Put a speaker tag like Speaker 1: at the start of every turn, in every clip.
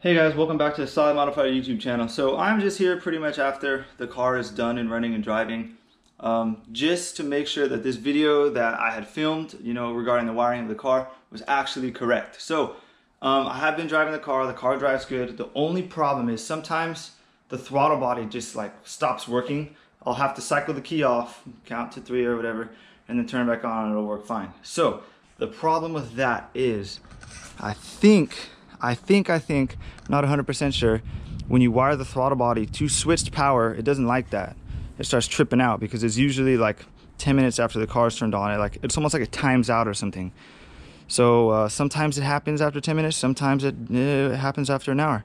Speaker 1: Hey guys, welcome back to the Solid Modified YouTube channel. So I'm just here pretty much after the car is done and running and driving, just to make sure that this video that I had filmed, regarding the wiring of the car was actually correct. So I have been driving the car drives good. The only problem is sometimes the throttle body just like stops working. I'll have to cycle the key off, count to 3 or whatever, and then turn it back on and it'll work fine. So the problem with that is I think, not 100% sure, when you wire the throttle body to switched power, it doesn't like that. It starts tripping out because it's usually like 10 minutes after the car's turned on. It's almost like it times out or something. So sometimes it happens after 10 minutes, sometimes it happens after an hour.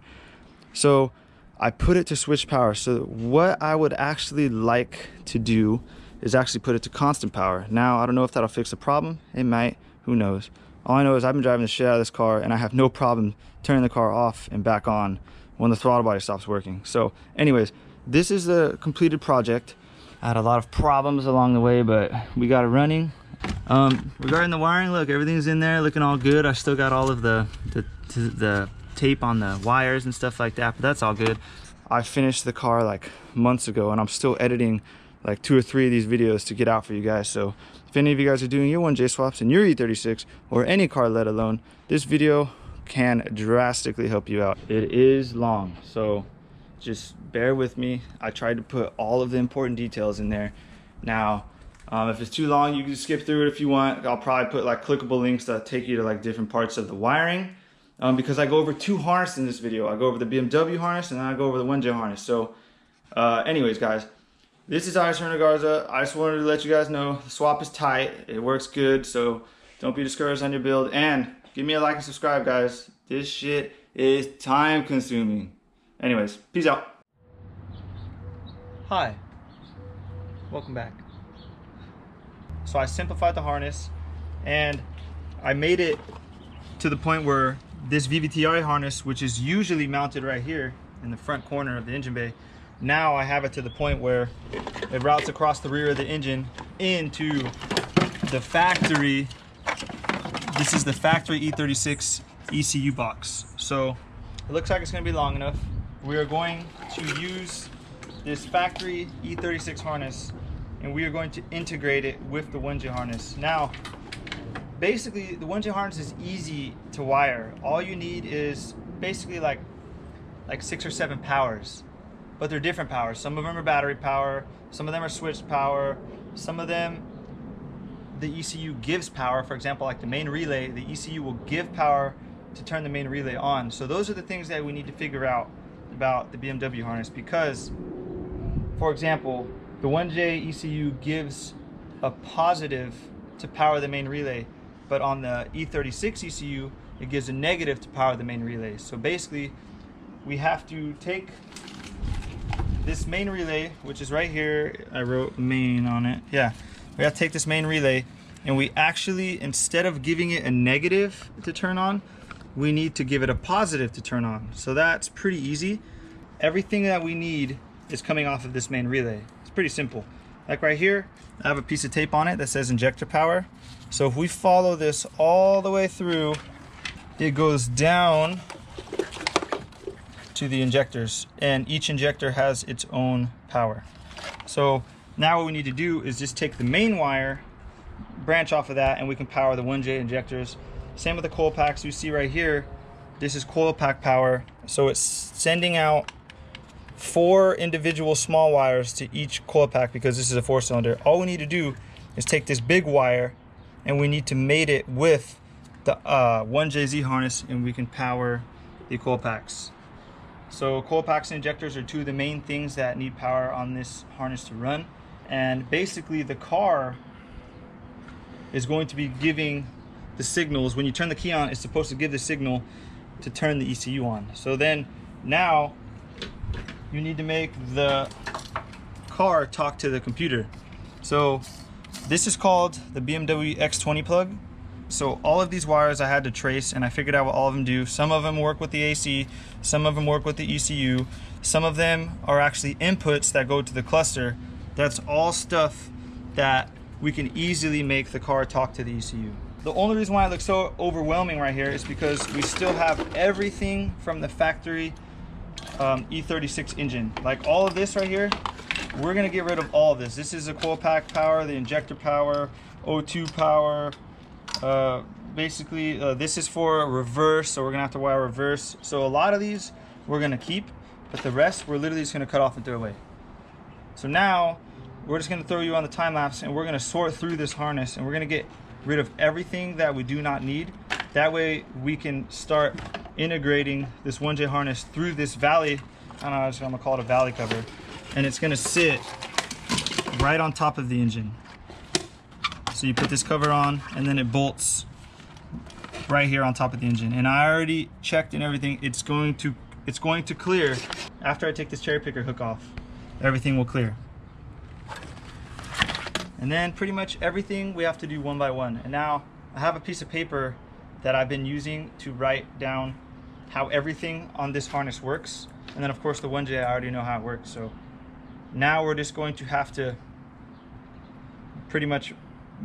Speaker 1: So I put it to switch power. So what I would actually like to do is actually put it to constant power. Now, I don't know if that'll fix the problem. It might, who knows. All I know is I've been driving the shit out of this car and I have no problem turning the car off and back on when the throttle body stops working. So anyways, this is the completed project. I had a lot of problems along the way, but we got it running. Regarding the wiring, look, everything's in there looking all good. I still got all of the tape on the wires and stuff like that, but that's all good. I finished the car like months ago and I'm still editing like 2 or 3 of these videos to get out for you guys. So if any of you guys are doing your 1J swaps in your E36 or any car, let alone, this video can drastically help you out. It is long, so just bear with me. I tried to put all of the important details in there. Now, if it's too long, you can skip through it if you want. I'll probably put like clickable links that take you to like different parts of the wiring, because I go over 2 harnesses in this video. I go over the BMW harness and then I go over the 1J harness. So anyways, guys, this is Alex Garza. I just wanted to let you guys know the swap is tight. It works good, so don't be discouraged on your build. And give me a like and subscribe, guys. This shit is time consuming. Anyways, peace out. Hi, welcome back. So I simplified the harness and I made it to the point where this VVTi harness, which is usually mounted right here in the front corner of the engine bay, now I have it to the point where it routes across the rear of the engine into the factory. This is the factory E36 ECU box. So it looks like it's going to be long enough. We are going to use this factory E36 harness and we are going to integrate it with the 1J harness. Now, basically the 1J harness is easy to wire. All you need is basically like 6 or 7 powers. But they're different powers. Some of them are battery power, some of them are switched power, some of them the ECU gives power. For example, like the main relay, the ECU will give power to turn the main relay on. So those are the things that we need to figure out about the BMW harness, because, for example, the 1J ECU gives a positive to power the main relay, but on the E36 ECU, it gives a negative to power the main relay. So basically, we have to take this main relay, which is right here, I wrote main on it. Yeah, we have to take this main relay and we actually, instead of giving it a negative to turn on, we need to give it a positive to turn on. So that's pretty easy. Everything that we need is coming off of this main relay. It's pretty simple. Like right here, I have a piece of tape on it that says injector power. So if we follow this all the way through, it goes down to the injectors, and each injector has its own power. So now what we need to do is just take the main wire, branch off of that, and we can power the 1J injectors. Same with the coil packs. You see right here, this is coil pack power. So it's sending out 4 individual small wires to each coil pack because this is a 4-cylinder. All we need to do is take this big wire and we need to mate it with the 1JZ harness and we can power the coil packs. So coil packs and injectors are 2 of the main things that need power on this harness to run. And basically the car is going to be giving the signals. When you turn the key on, it's supposed to give the signal to turn the ECU on. So then now you need to make the car talk to the computer. So this is called the BMW X20 plug. So all of these wires I had to trace and I figured out what all of them do. Some of them work with the AC, some of them work with the ECU, some of them are actually inputs that go to the cluster. That's all stuff that we can easily make the car talk to the ECU. the only reason why it looks so overwhelming right here is because we still have everything from the factory E36 engine. Like all of this right here, we're gonna get rid of all of this. This is the coil pack power, the injector power, O2 power. Basically, this is for reverse, so we're gonna have to wire reverse. So a lot of these we're gonna keep, but the rest we're literally just gonna cut off and throw away. So now we're just gonna throw you on the time lapse, and we're gonna sort through this harness, and we're gonna get rid of everything that we do not need. That way we can start integrating this 1J harness through this valley. I don't know, I'm gonna call it a valley cover, and it's gonna sit right on top of the engine. So you put this cover on, and then it bolts right here on top of the engine. And I already checked and everything. It's going to clear after I take this cherry picker hook off. Everything will clear. And then pretty much everything we have to do one by one. And now I have a piece of paper that I've been using to write down how everything on this harness works. And then of course the 1J, I already know how it works. So now we're just going to have to pretty much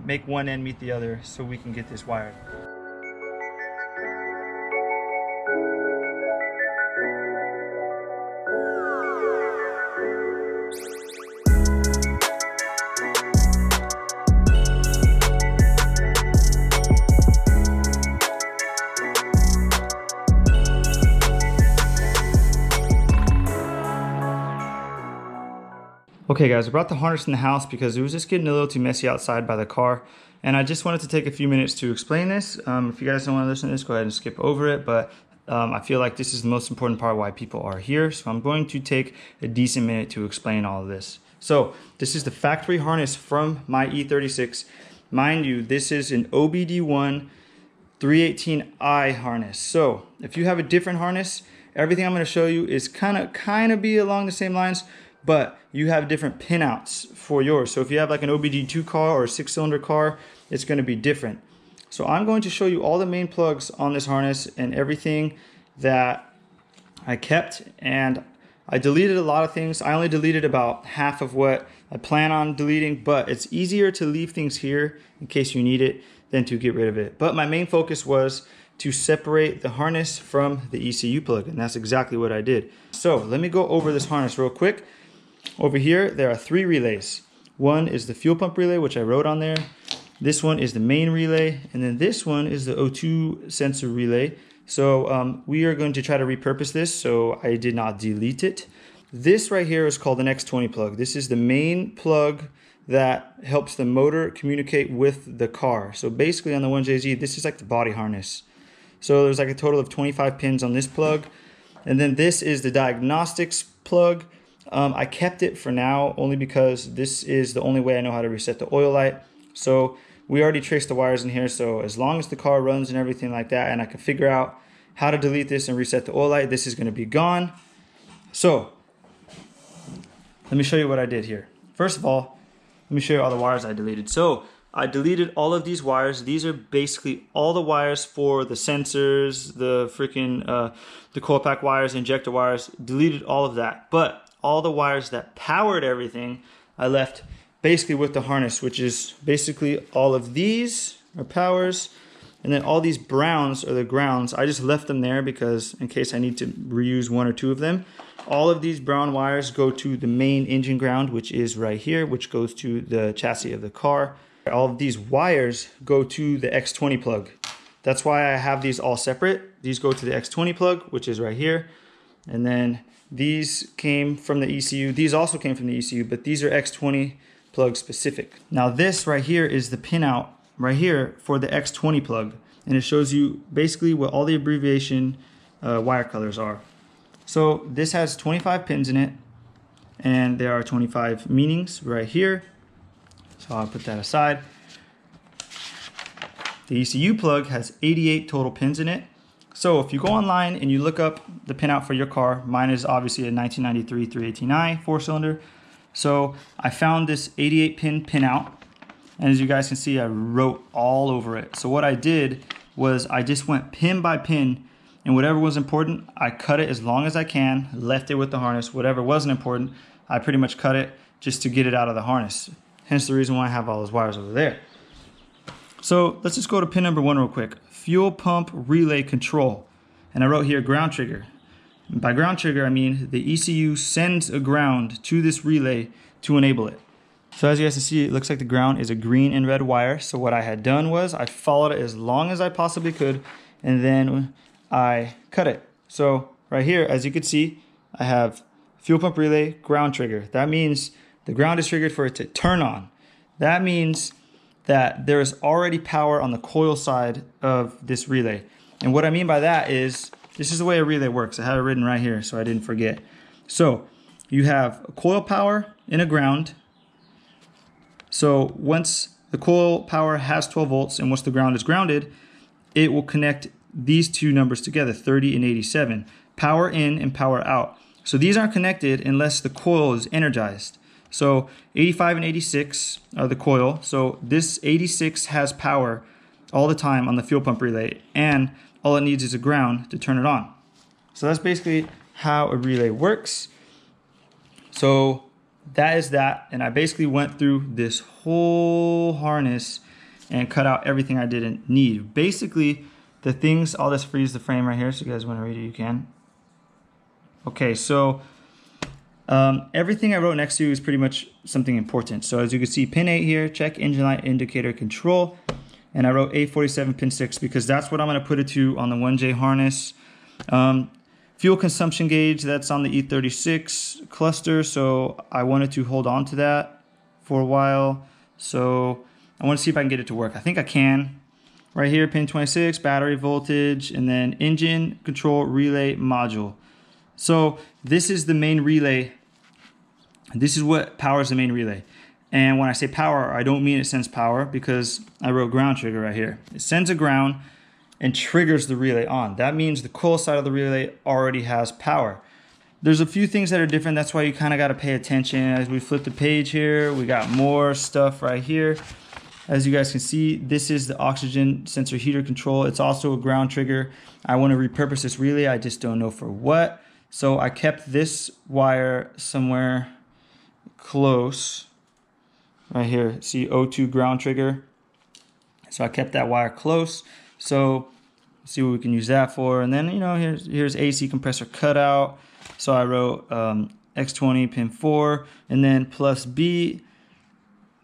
Speaker 1: make one end meet the other so we can get this wired. Okay guys, I brought the harness in the house because it was just getting a little too messy outside by the car, and I just wanted to take a few minutes to explain this. If you guys don't want to listen to this, go ahead and skip over it, but I feel like this is the most important part why people are here, so I'm going to take a decent minute to explain all of this. So this is the factory harness from my E36. Mind you, this is an OBD1 318i harness. So if you have a different harness, everything I'm going to show you is kind of be along the same lines, but you have different pinouts for yours. So if you have like an OBD2 car or a 6-cylinder car, it's going to be different. So I'm going to show you all the main plugs on this harness and everything that I kept, and I deleted a lot of things. I only deleted about half of what I plan on deleting, but it's easier to leave things here in case you need it than to get rid of it. But my main focus was to separate the harness from the ECU plug, and that's exactly what I did. So let me go over this harness real quick. Over here, there are 3 relays. One is the fuel pump relay, which I wrote on there. This one is the main relay, and then this one is the O2 sensor relay. So we are going to try to repurpose this, so I did not delete it. This right here is called an X20 plug. This is the main plug that helps the motor communicate with the car. So basically on the 1JZ, this is like the body harness. So there's like a total of 25 pins on this plug. And then this is the diagnostics plug. I kept it for now only because this is the only way I know how to reset the oil light. So we already traced the wires in here, so as long as the car runs and everything like that, and I can figure out how to delete this and reset the oil light, this is going to be gone. So let me show you what I did here. First of all, let me show you all the wires I deleted. So I deleted all of these wires. These are basically all the wires for the sensors, the freaking the coil pack wires, injector wires. Deleted all of that, but all the wires that powered everything I left basically with the harness, which is basically all of these are powers, and then all these browns are the grounds. I just left them there because in case I need to reuse 1 or 2 of them. All of these brown wires go to the main engine ground, which is right here, which goes to the chassis of the car. All of these wires go to the X20 plug. That's why I have these all separate. These go to the X20 plug, which is right here, and then these came from the ECU. These also came from the ECU, but these are X20 plug specific. Now this right here is the pinout right here for the X20 plug, and it shows you basically what all the abbreviation wire colors are. So this has 25 pins in it, and there are 25 meanings right here. So I'll put that aside. The ECU plug has 88 total pins in it. So if you go online and you look up the pinout for your car, mine is obviously a 1993 318i 4-cylinder. So I found this 88 pin pinout, and as you guys can see, I wrote all over it. So what I did was I just went pin by pin, and whatever was important, I cut it as long as I can, left it with the harness. Whatever wasn't important, I pretty much cut it just to get it out of the harness. Hence the reason why I have all those wires over there. So let's just go to pin number 1 real quick. Fuel pump relay control. And I wrote here ground trigger. And by ground trigger, I mean the ECU sends a ground to this relay to enable it. So as you guys can see, it looks like the ground is a green and red wire. So what I had done was I followed it as long as I possibly could, and then I cut it. So right here, as you can see, I have fuel pump relay ground trigger. That means the ground is triggered for it to turn on. That means that there is already power on the coil side of this relay. And what I mean by that is, this is the way a relay works. I have it written right here so I didn't forget. So you have a coil power and a ground. So once the coil power has 12 volts and once the ground is grounded, it will connect these two numbers together, 30 and 87, power in and power out. So these aren't connected unless the coil is energized. So 85 and 86 are the coil. So this 86 has power all the time on the fuel pump relay, and all it needs is a ground to turn it on. So that's basically how a relay works. So that is that, and I basically went through this whole harness and cut out everything I didn't need. Basically, the things, I'll just freeze the frame right here so you guys want to read it, you can. Okay, so everything I wrote next to is pretty much something important. So as you can see, pin 8 here, check engine light indicator control. And I wrote E37 pin 6 because that's what I'm going to put it to on the 1J harness. Fuel consumption gauge, that's on the E36 cluster. So I wanted to hold on to that for a while. So I want to see if I can get it to work. I think I can. Right here, pin 26, battery voltage, and then engine control relay module. So this is the main relay. This is what powers the main relay. And when I say power, I don't mean it sends power because I wrote ground trigger right here. It sends a ground and triggers the relay on. That means the coil side of the relay already has power. There's a few things that are different. That's why you kind of got to pay attention. As we flip the page here, we got more stuff right here. As you guys can see, this is the oxygen sensor heater control. It's also a ground trigger. I want to repurpose this relay. I just don't know for what. So I kept this wire somewhere close. Right here, see O2 ground trigger. So I kept that wire close. So let's see what we can use that for. And then, you know, here's AC compressor cutout. So I wrote X20 pin 4 and then plus B,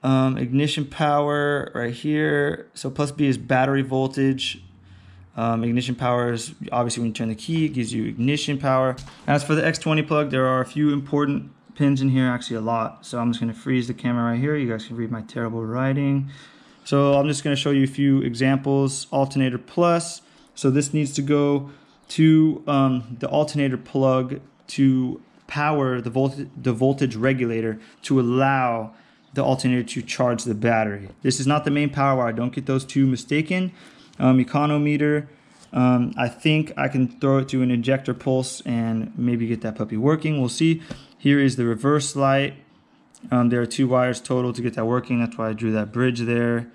Speaker 1: ignition power right here. So plus B is battery voltage. Ignition power is obviously when you turn the key, it gives you ignition power. As for the X20 plug, there are a few important pins in here, actually a lot. So I'm just going to freeze the camera right here. You guys can read my terrible writing. So I'm just going to show you a few examples. Alternator plus. So this needs to go to the alternator plug to power the voltage regulator to allow the alternator to charge the battery. This is not the main power wire. Don't get those two mistaken. Econometer. I think I can throw it to an injector pulse and maybe get that puppy working. We'll see. Here is the reverse light. There are 2 wires total to get that working. That's why I drew that bridge there.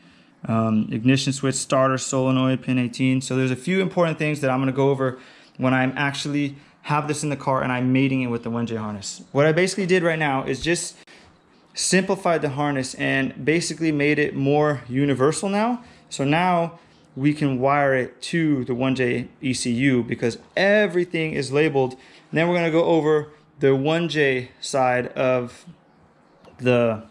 Speaker 1: Ignition switch, starter solenoid, pin 18. So there's a few important things that I'm going to go over when I'm actually have this in the car and I'm mating it with the 1J harness. What I basically did right now is just simplified the harness and basically made it more universal now. So now we can wire it to the 1J ECU because everything is labeled. And then we're going to go over the 1J side of the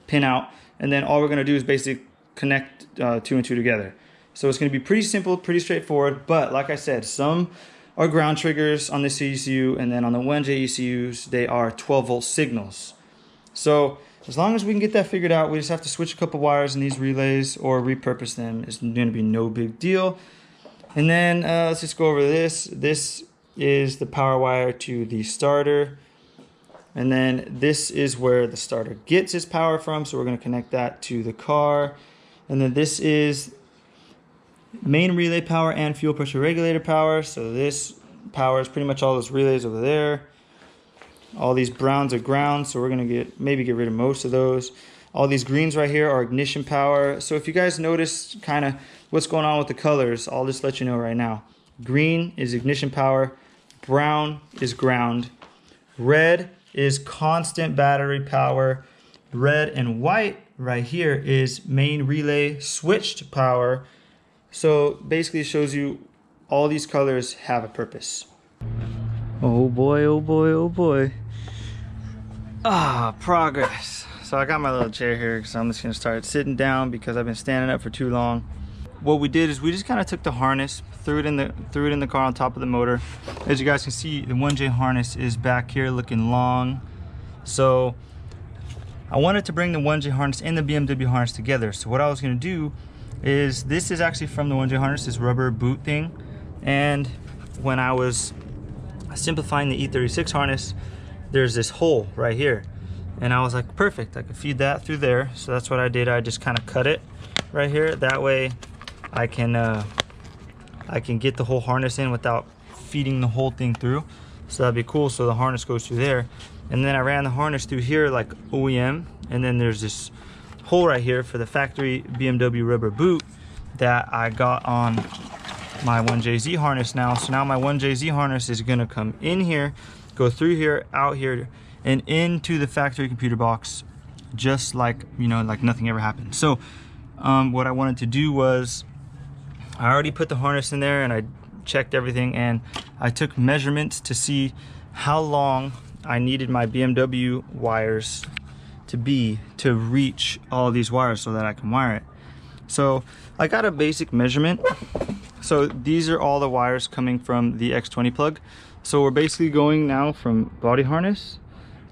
Speaker 1: pinout, and then all we're going to do is basically connect 2 and 2 together. So it's going to be pretty simple, pretty straightforward, but like I said, some are ground triggers on this ECU, and then on the 1J ECUs, they are 12-volt signals. So as long as we can get that figured out, we just have to switch a couple wires in these relays or repurpose them. It's going to be no big deal. And then let's just go over this. This is the power wire to the starter. And then this is where the starter gets its power from. So we're going to connect that to the car. And then this is main relay power and fuel pressure regulator power. So this powers pretty much all those relays over there. All these browns are ground, so we're going to maybe get rid of most of those. All these greens right here are ignition power. So if you guys notice kind of what's going on with the colors, I'll just let you know right now. Green is ignition power. Brown is ground. Red is constant battery power. Red and white right here is main relay switched power. So basically it shows you all these colors have a purpose. Oh boy, oh boy, oh boy. Ah, progress. So I got my little chair here because I'm just gonna start sitting down because I've been standing up for too long. What we did is we just kind of took the harness, threw it in the car on top of the motor. As you guys can see, the 1J harness is back here looking long. So I wanted to bring the 1J harness and the BMW harness together. So what I was gonna do is, this is actually from the 1J harness, this rubber boot thing. And when I was simplifying the E36 harness, there's this hole right here. And I was like, perfect, I could feed that through there. So that's what I did. I just kind of cut it right here. That way I can get the whole harness in without feeding the whole thing through. So that'd be cool. So the harness goes through there. And then I ran the harness through here like OEM. And then there's this hole right here for the factory BMW rubber boot that I got on my 1JZ harness now. So now my 1JZ harness is gonna come in here, go through here, out here, and into the factory computer box, just like, you know, like nothing ever happened. So what I wanted to do was, I already put the harness in there and I checked everything, and I took measurements to see how long I needed my BMW wires to be to reach all these wires so that I can wire it. So I got a basic measurement. So these are all the wires coming from the X20 plug. So we're basically going now from body harness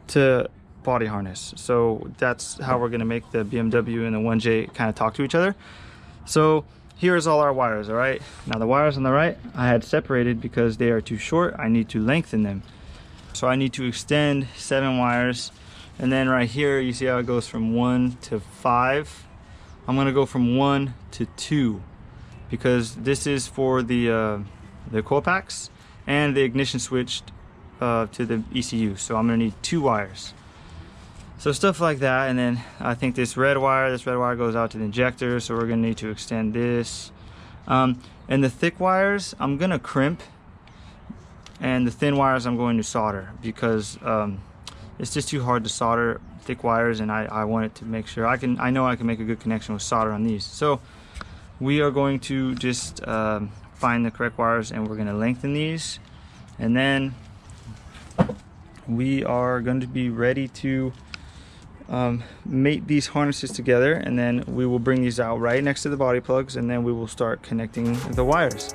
Speaker 1: to body harness. So that's how we're gonna make the BMW and the 1J kind of talk to each other. So here's all our wires, all right? Now the wires on the right, I had separated because they are too short. I need to lengthen them. So I need to extend 7 wires. And then right here, you see how it goes from 1 to 5. I'm gonna go from 1 to 2 because this is for the coil packs and the ignition switch to the ECU. So I'm gonna need 2 wires. So stuff like that. And then I think this red wire goes out to the injector. So we're gonna need to extend this. And the thick wires, I'm gonna crimp. And the thin wires, I'm going to solder because it's just too hard to solder thick wires, and I wanted to make sure I know I can make a good connection with solder on these. So we are going to just find the correct wires, and we're going to lengthen these, and then we are going to be ready to mate these harnesses together, and then we will bring these out right next to the body plugs, and then we will start connecting the wires.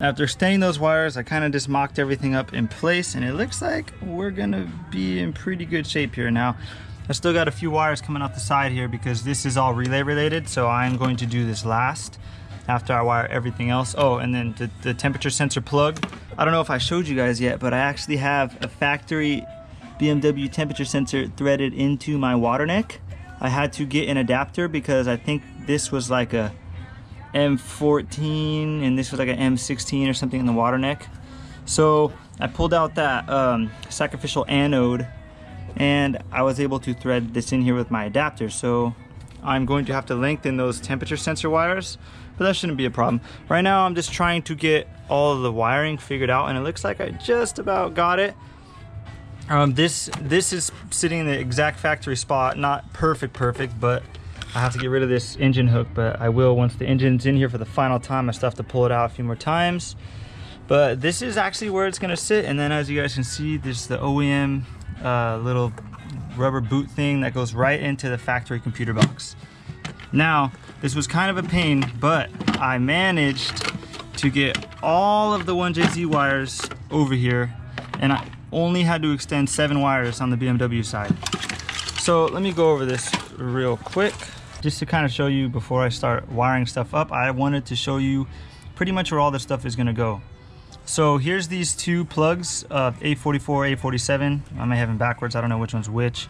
Speaker 1: After extending those wires, I kind of just mocked everything up in place, and it looks like we're gonna be in pretty good shape here. Now, I still got a few wires coming out the side here because this is all relay related, so I'm going to do this last after I wire everything else. Oh, and then the temperature sensor plug. I don't know if I showed you guys yet, but I actually have a factory BMW temperature sensor threaded into my water neck. I had to get an adapter because I think this was like a M14 and this was like an M16 or something in the water neck. So I pulled out that sacrificial anode, and I was able to thread this in here with my adapter. So I'm going to have to lengthen those temperature sensor wires, but that shouldn't be a problem. Right now I'm just trying to get all of the wiring figured out, and it looks like I just about got it. This is sitting in the exact factory spot, not perfect, but I have to get rid of this engine hook, but I will once the engine's in here for the final time. I still have to pull it out a few more times, but this is actually where it's gonna sit. And then as you guys can see, there's the OEM little rubber boot thing that goes right into the factory computer box. Now, this was kind of a pain, but I managed to get all of the 1JZ wires over here, and I only had to extend 7 wires on the BMW side. So let me go over this real quick. Just to kind of show you before I start wiring stuff up, I wanted to show you pretty much where all this stuff is gonna go. So here's these 2 plugs, A44, A47. I may have them backwards, I don't know which one's which.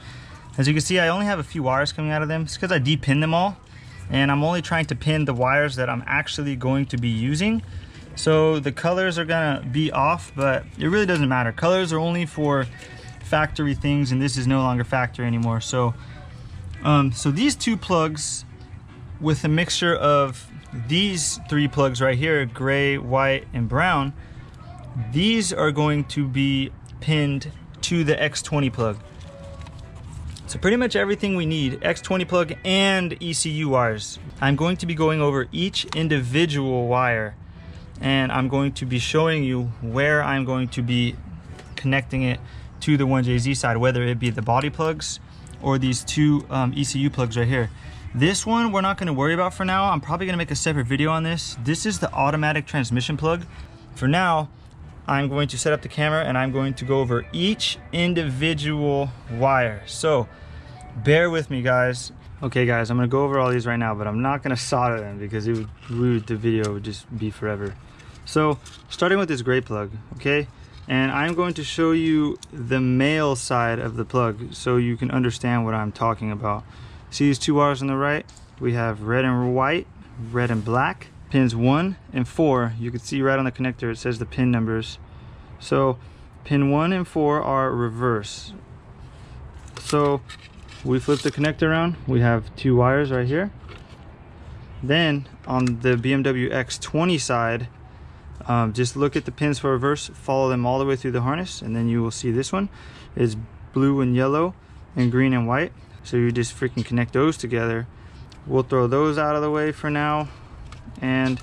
Speaker 1: As you can see, I only have a few wires coming out of them. It's because I de-pinned them all, and I'm only trying to pin the wires that I'm actually going to be using. So the colors are gonna be off, but it really doesn't matter. Colors are only for factory things, and this is no longer factory anymore. So so these 2 plugs with a mixture of these 3 plugs right here, gray, white, and brown, these are going to be pinned to the X20 plug. So pretty much everything we need, X20 plug and ECU wires. I'm going to be going over each individual wire, and I'm going to be showing you where I'm going to be connecting it to the 1JZ side, whether it be the body plugs or these 2 ECU plugs right here. This one we're not going to worry about for now. I'm probably going to make a separate video on this. This is the automatic transmission plug. For now, I'm going to set up the camera and I'm going to go over each individual wire. So bear with me, guys. Okay guys, I'm going to go over all these right now, but I'm not going to solder them because the video would just be forever. So starting with this gray plug, okay? And I'm going to show you the male side of the plug so you can understand what I'm talking about. See these 2 wires on the right? We have red and white, red and black. Pins 1 and 4, you can see right on the connector, it says the pin numbers. So pin 1 and 4 are reverse. So we flip the connector around, we have 2 wires right here. Then on the BMW X20 side, just look at the pins for reverse, follow them all the way through the harness, and then you will see this one is blue and yellow and green and white. So you just freaking connect those together. We'll throw those out of the way for now. And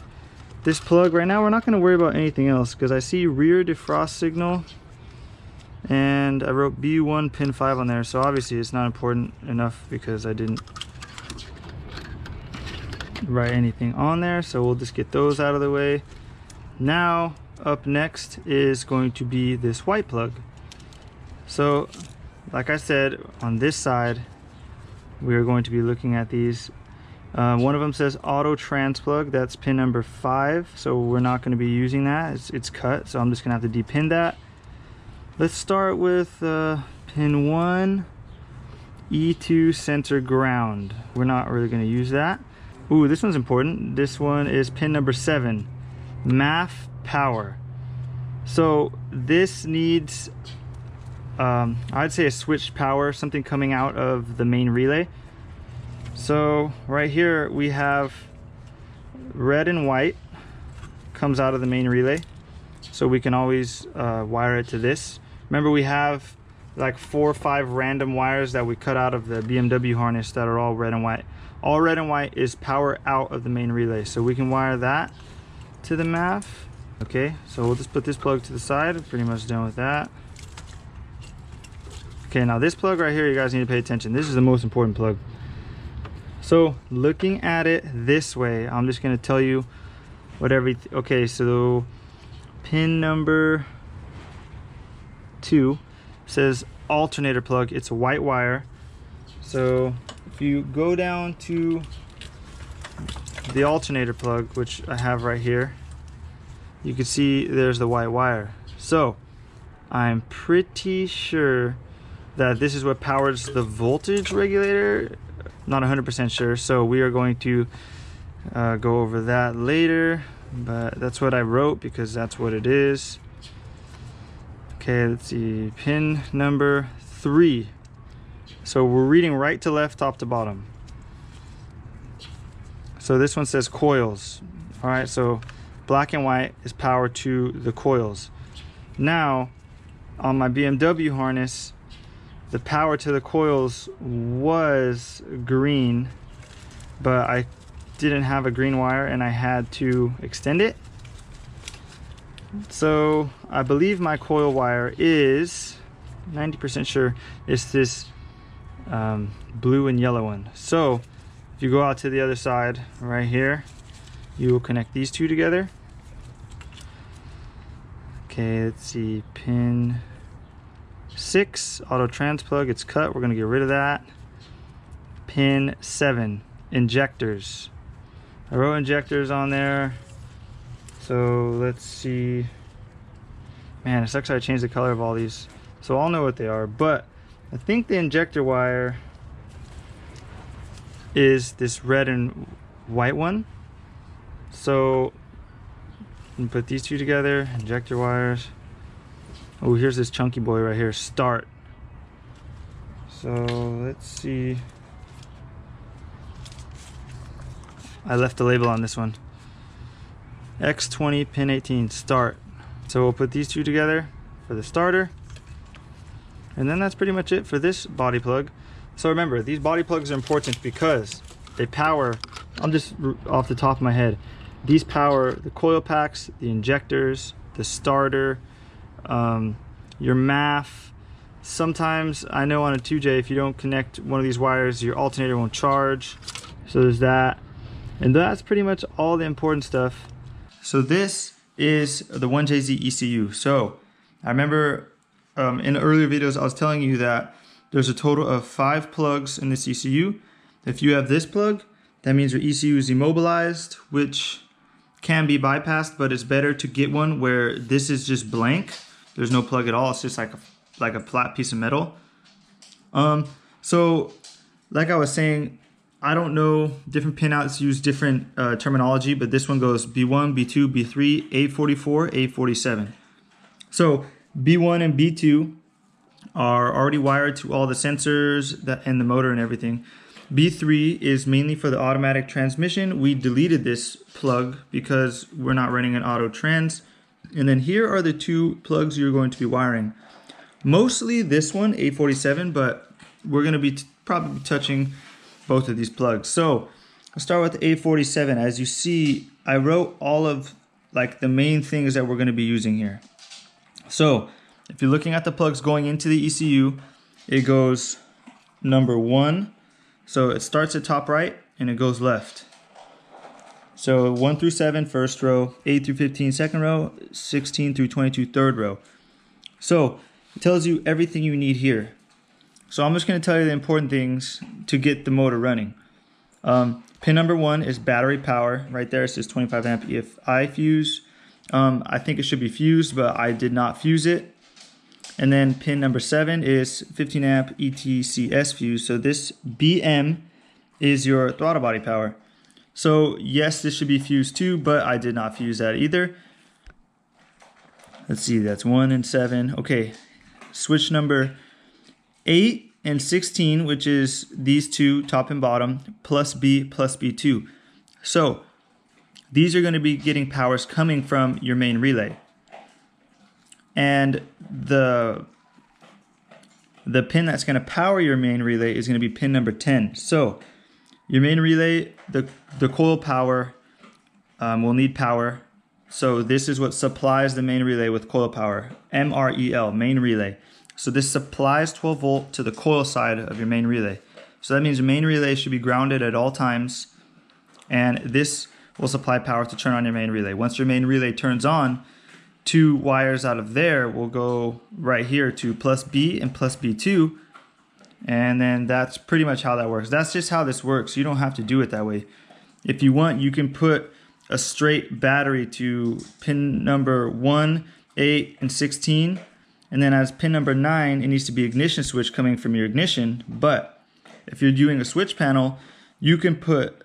Speaker 1: this plug right now, we're not going to worry about anything else because I see rear defrost signal and I wrote B1 pin 5 on there, so obviously it's not important enough because I didn't write anything on there. So we'll just get those out of the way. Now up next is going to be this white plug. So like I said, on this side we are going to be looking at these. One of them says auto trans plug, that's pin number 5, so we're not going to be using that. It's cut, so I'm just going to have to depin that. Let's start with pin 1, E2 center ground. We're not really going to use that. Ooh, this one's important. This one is pin number 7, MAF power. So this needs I'd say a switched power, something coming out of the main relay. So right here we have red and white comes out of the main relay, so we can always wire it to this. Remember, we have like 4 or 5 random wires that we cut out of the BMW harness that are all red and white. All red and white is power out of the main relay, so we can wire that to the MAF. Okay, so we'll just put this plug to the side. Pretty much done with that. Okay, now this plug right here, you guys need to pay attention. This is the most important plug. So looking at it this way, I'm just going to tell you what okay, so pin number 2 says alternator plug. It's a white wire. So if you go down to the alternator plug, which I have right here, you can see there's the white wire. So I'm pretty sure that this is what powers the voltage regulator. Not 100% sure, so we are going to go over that later, but that's what I wrote because that's what it is. Okay, let's see, pin number 3. So we're reading right to left, top to bottom. So this one says coils. All right, so black and white is power to the coils. Now on my BMW harness, the power to the coils was green, but I didn't have a green wire and I had to extend it. So I believe my coil wire is 90% sure it's this blue and yellow one. So if you go out to the other side right here, you will connect these 2 together. Okay, let's see, pin 6, auto trans plug, it's cut, we're going to get rid of that. Pin 7, injectors. I wrote injectors on there. So let's see. Man, it sucks I changed the color of all these. So I'll know what they are, but I think the injector wire is this red and white one. So I'm gonna put these 2 together, injector wires. Oh, here's this chunky boy right here, start. So let's see. I left the label on this one. X20 pin 18 start. So we'll put these two together for the starter. And then that's pretty much it for this body plug. So remember, these body plugs are important because they power, I'm just off the top of my head, these power the coil packs, the injectors, the starter, your MAF. Sometimes I know on a 2J, if you don't connect one of these wires, your alternator won't charge. So there's that. And that's pretty much all the important stuff. So this is the 1JZ ECU. So I remember in earlier videos, I was telling you that there's a total of 5 plugs in this ECU. If you have this plug, that means your ECU is immobilized, which can be bypassed, but it's better to get one where this is just blank. There's no plug at all. It's just like a flat piece of metal. So like I was saying, I don't know, different pinouts use different terminology, but this one goes B1, B2, B3, A44, A47. So B1 and B2 are already wired to all the sensors and the motor and everything. B3 is mainly for the automatic transmission. We deleted this plug because we're not running an auto trans. And then here are the 2 plugs you're going to be wiring. Mostly this one, A47, but we're going to be probably touching both of these plugs. So I'll start with A47. As you see, I wrote all of like the main things that we're going to be using here. So if you're looking at the plugs going into the ECU, it goes number 1. So it starts at top right and it goes left. So 1 through 7 first row, 8 through 15 second row, 16 through 22 third row. So it tells you everything you need here. So I'm just going to tell you the important things to get the motor running. Pin number 1 is battery power. Right there it says 25 amp EFI fuse. I think it should be fused, but I did not fuse it. And then pin number 7 is 15 amp ETCS fuse. So this BM is your throttle body power. So yes, this should be fused too, but I did not fuse that either. Let's see, that's 1 and 7. Okay, switch number 8 and 16, which is these 2, top and bottom, plus B plus B2. So these are going to be getting powers coming from your main relay. And the pin that's going to power your main relay is going to be pin number 10. So your main relay, the coil power will need power. So this is what supplies the main relay with coil power, MREL, main relay. So this supplies 12 volt to the coil side of your main relay. So that means your main relay should be grounded at all times, and this will supply power to turn on your main relay. Once your main relay turns on, 2 wires out of there will go right here to plus B and plus B2, and then that's pretty much how that works. That's just how this works. You don't have to do it that way. If you want, you can put a straight battery to pin number 1, 8, and 16, and then as pin number 9, it needs to be ignition switch coming from your ignition. But if you're doing a switch panel, you can put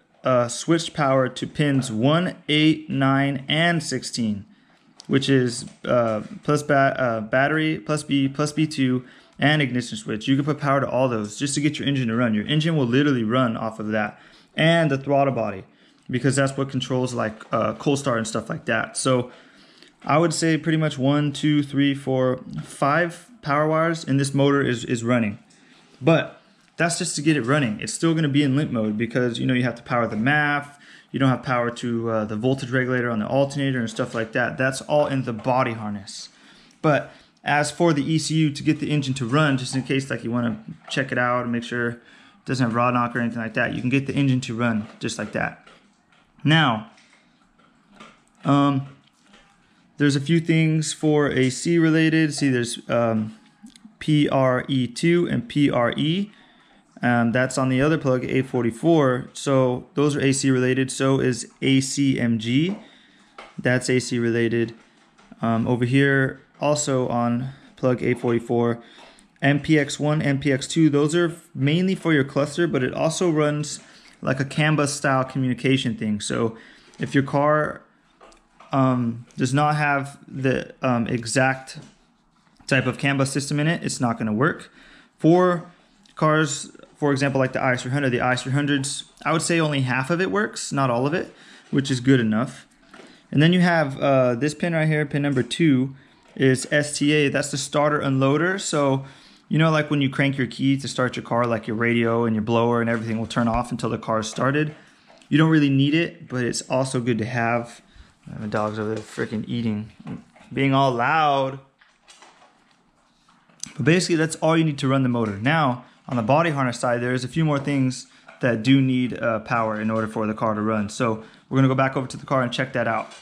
Speaker 1: switch power to pins 1, 8, 9, and 16, which is battery, plus B, plus B2, and ignition switch. You can put power to all those just to get your engine to run. Your engine will literally run off of that. And the throttle body, because that's what controls like cold start and stuff like that. So I would say pretty much 1, 2, 3, 4, 5 power wires in this motor is running. But that's just to get it running. It's still going to be in limp mode because you have to power the MAF. You don't have power to the voltage regulator on the alternator and stuff like that. That's all in the body harness. But as for the ECU, to get the engine to run, just in case like you want to check it out and make sure it doesn't have rod knock or anything like that, you can get the engine to run just like that. Now, there's a few things for AC related. See, there's PRE2 and PRE. That's on the other plug, A44. So those are AC related. So is ACMG. That's AC related. Over here, also on plug A44, MPX1, MPX2. Those are mainly for your cluster, but it also runs like a CAN bus style communication thing. So if your car does not have the exact type of CAN bus system in it, it's not going to work. For cars for example, like the IS300, the IS300s, I would say only half of it works, not all of it, which is good enough. And then you have this pin right here, pin number 2 is STA. That's the starter unloader. So, you know, like when you crank your key to start your car, like your radio and your blower and everything will turn off until the car is started. You don't really need it, but it's also good to have. My dog's over there freaking eating, being all loud. But basically, that's all you need to run the motor. Now, on the body harness side, there's a few more things that do need power in order for the car to run. So we're gonna go back over to the car and check that out.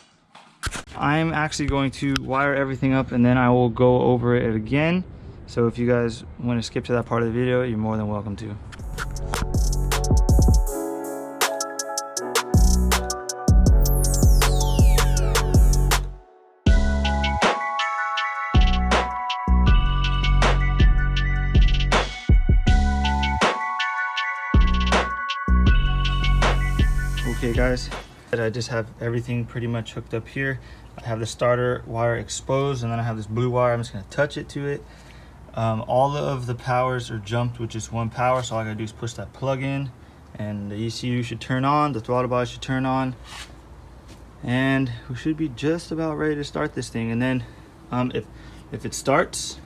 Speaker 1: I'm actually going to wire everything up and then I will go over it again. So if you guys want to skip to that part of the video, you're more than welcome to. Okay guys, I just have everything pretty much hooked up here. I have the starter wire exposed and then I have this blue wire. I'm just going to touch it to it. All of the powers are jumped with just one power, so all I gotta do is push that plug in and the ECU should turn on, the throttle body should turn on, and we should be just about ready to start this thing. And then if it starts,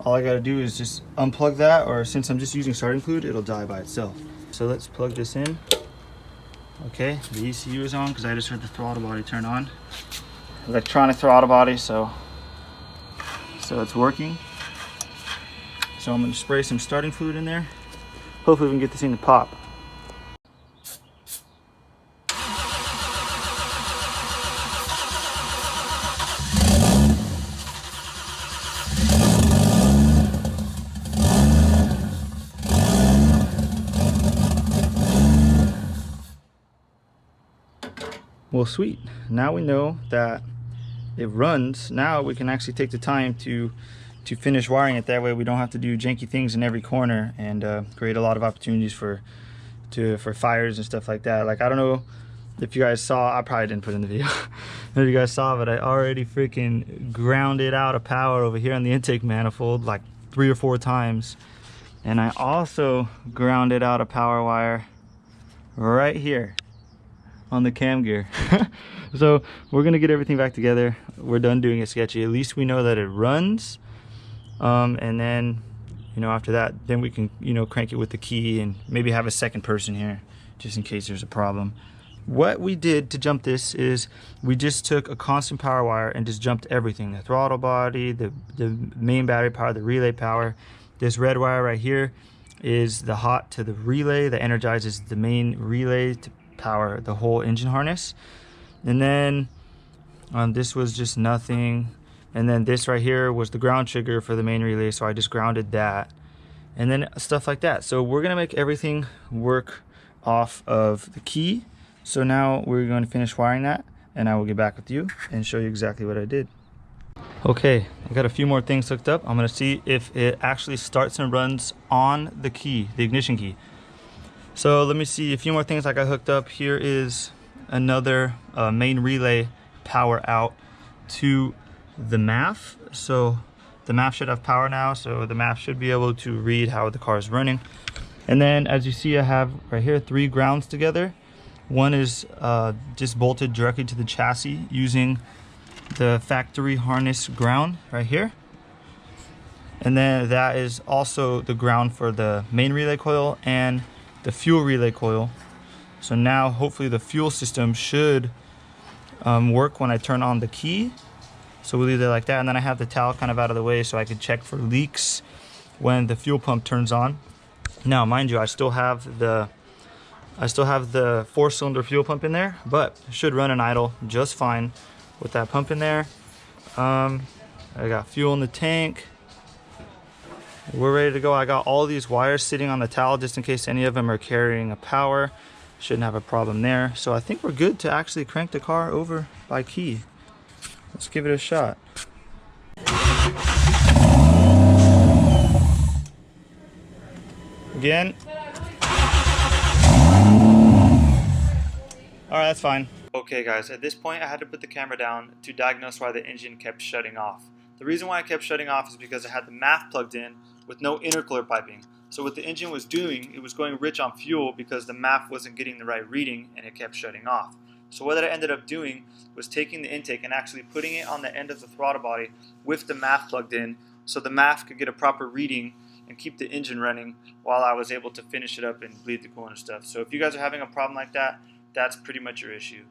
Speaker 1: all I gotta do is just unplug that, or since I'm just using starting fluid, it'll die by itself. So let's plug this in. Okay, the ECU is on because I just heard the throttle body turn on. Electronic throttle body, so it's working. So I'm going to spray some starting fluid in there. Hopefully we can get this thing to pop. Well, sweet. Now we know that it runs. Now we can actually take the time to finish wiring it. That way we don't have to do janky things in every corner and create a lot of opportunities for fires and stuff like that. Like, I don't know if you guys saw, I probably didn't put in the video if you guys saw, but I already freaking grounded out a power over here on the intake manifold like 3 or 4 times, and I also grounded out a power wire right here on the cam gear. So we're gonna get everything back together. We're done doing it sketchy. At least we know that it runs. And then, you know, after that, then we can, you know, crank it with the key and maybe have a second person here just in case there's a problem. What we did to jump this is we just took a constant power wire and just jumped everything: the throttle body, the main battery power, the relay power. This red wire right here is the hot to the relay that energizes the main relay to power the whole engine harness. And then this was just nothing. And then this right here was the ground trigger for the main relay, so I just grounded that. And then stuff like that. So we're gonna make everything work off of the key. So now we're going to finish wiring that and I will get back with you and show you exactly what I did. Okay, I got a few more things hooked up. I'm gonna see if it actually starts and runs on the key, the ignition key. So let me see a few more things I got hooked up. Here is another main relay power out to the MAF. So the MAF should have power now, so the MAF should be able to read how the car is running. And then as you see, I have right here 3 grounds together. One is just bolted directly to the chassis using the factory harness ground right here. And then that is also the ground for the main relay coil and the fuel relay coil. So now hopefully the fuel system should work when I turn on the key. So we'll leave it like that, and then I have the towel kind of out of the way so I can check for leaks when the fuel pump turns on. Now, mind you, I still have the 4-cylinder fuel pump in there, but it should run and idle just fine with that pump in there. I got fuel in the tank. We're ready to go. I got all these wires sitting on the towel just in case any of them are carrying a power. Shouldn't have a problem there. So I think we're good to actually crank the car over by key. Let's give it a shot. Again. All right, that's fine. Okay guys, at this point I had to put the camera down to diagnose why the engine kept shutting off. The reason why it kept shutting off is because I had the MAF plugged in with no intercooler piping. So what the engine was doing, it was going rich on fuel because the MAF wasn't getting the right reading and it kept shutting off. So what I ended up doing was taking the intake and actually putting it on the end of the throttle body with the MAF plugged in, so the MAF could get a proper reading and keep the engine running while I was able to finish it up and bleed the coolant and stuff. So if you guys are having a problem like that, that's pretty much your issue.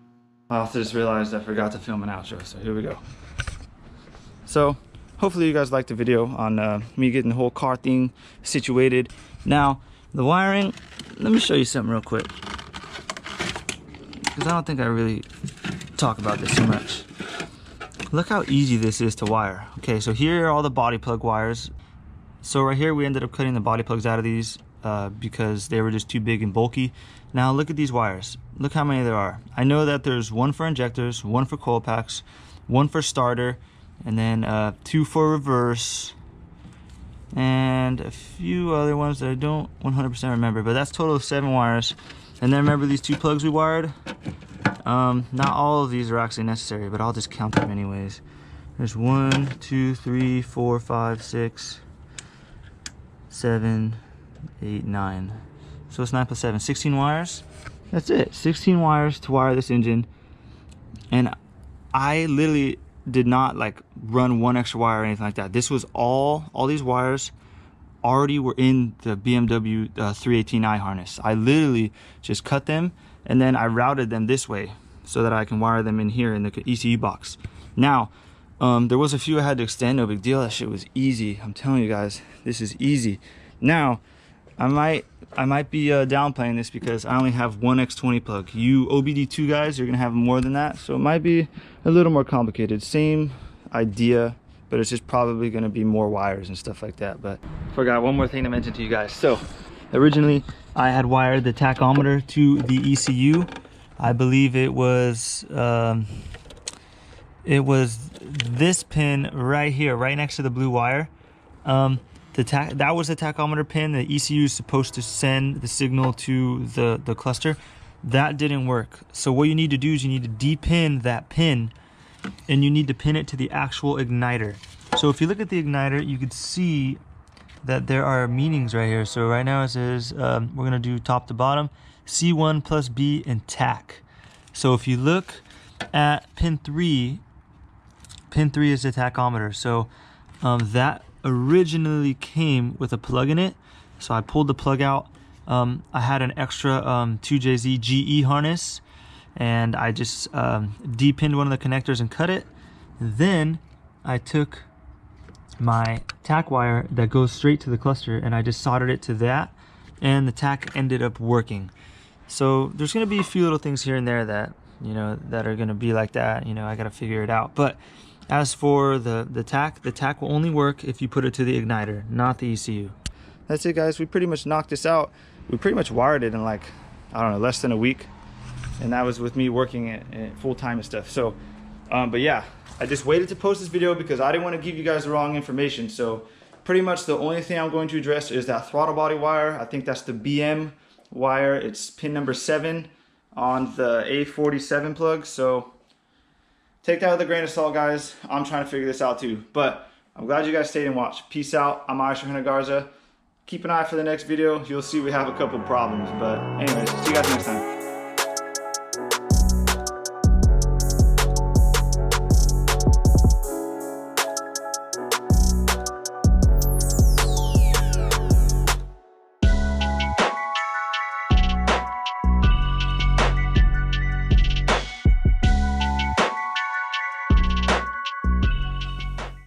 Speaker 1: I also just realized I forgot to film an outro, so here we go. So hopefully you guys liked the video on me getting the whole car thing situated. Now, the wiring, let me show you something real quick, because I don't think I really talk about this too much. Look how easy this is to wire. Okay, so here are all the body plug wires. So right here we ended up cutting the body plugs out of these because they were just too big and bulky. Now look at these wires. Look how many there are. I know that there's one for injectors, one for coil packs, one for starter, and then 2 for reverse, and a few other ones that I don't 100% remember, but that's a total of 7 wires. And then remember these 2 plugs we wired? Not all of these are actually necessary, but I'll just count them anyways. There's 1, 2, 3, 4, 5, 6, 7, 8, 9. So it's 9 plus 7, 16 wires. That's it, 16 wires to wire this engine. And I literally did not like run one extra wire or anything like that. This was all these wires already were in the BMW 318i harness. I literally just cut them and then I routed them this way so that I can wire them in here in the ECU box. Now, there was a few I had to extend, no big deal. That shit was easy. I'm telling you guys, this is easy. Now, I might be downplaying this because I only have one X20 plug. You OBD2 guys, you're gonna have more than that, so it might be a little more complicated. Same idea, but it's just probably gonna be more wires and stuff like that. But forgot one more thing to mention to you guys. So originally I had wired the tachometer to the ECU. I believe it was this pin right here, right next to the blue wire. That was the tachometer pin. The ECU is supposed to send the signal to the cluster. That didn't work. So what you need to do is you need to depin that pin, and you need to pin it to the actual igniter. So if you look at the igniter, you could see that there are meanings right here. So right now it says we're gonna do top to bottom, C1 plus B and tac. So if you look at pin 3 is the tachometer. So that originally came with a plug in it, so I pulled the plug out. I had an extra 2JZ GE harness, and I just depinned one of the connectors and cut it. Then I took my tack wire that goes straight to the cluster and I just soldered it to that, and the tack ended up working. So there's gonna be a few little things here and there that, you know, that are gonna be like that. You know, I gotta figure it out. But as for the tack will only work if you put it to the igniter, not the ECU. That's it, guys. We pretty much knocked this out. We pretty much wired it in like, I don't know, less than a week. And that was with me working it full time and stuff. So, but yeah, I just waited to post this video because I didn't want to give you guys the wrong information. So pretty much the only thing I'm going to address is that throttle body wire. I think that's the BM wire. It's pin number 7 on the E37 plug. So take that with a grain of salt, guys. I'm trying to figure this out too. But I'm glad you guys stayed and watched. Peace out. I'm Irish Garza. Keep an eye for the next video. You'll see we have a couple problems. But anyways, see you guys next time.